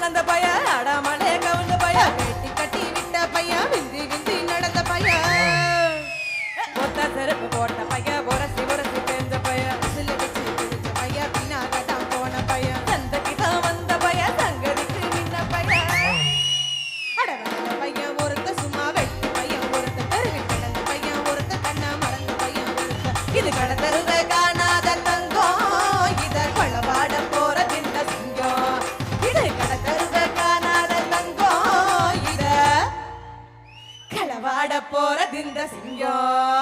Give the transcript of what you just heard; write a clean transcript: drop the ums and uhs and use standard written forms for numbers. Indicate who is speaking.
Speaker 1: அந்த பைய அடாமலே கவுந்த பைய கட்டி கட்டி விட்ட பைய விந்தி விந்தி நடந்த பைய ஒத்த செருப்பு போட்ட பைய உரசி உரசி பேஞ்ச பைய சில்லு வச்சு பிடிச்ச பைய பின்னாகத்தான் போன பைய சந்தைக்கு தான் வந்த பைய சங்கதிக்கு நின்ன பைய அடவந்த பையன் ஒருத்த சும்மா வெட்டி பையன் ஒருத்த தெருவில் கிடந்த பையன் ஒருத்த கண்ணா மறந்த பையன் ஒருத்த இது கடத்தருவே காணாத தங்கம் இத கொளவாட போறது இந்த சிங்கம் இது கடத்தருவே காணாத தங்கம் இத களவாட போறது இந்த சிங்கம்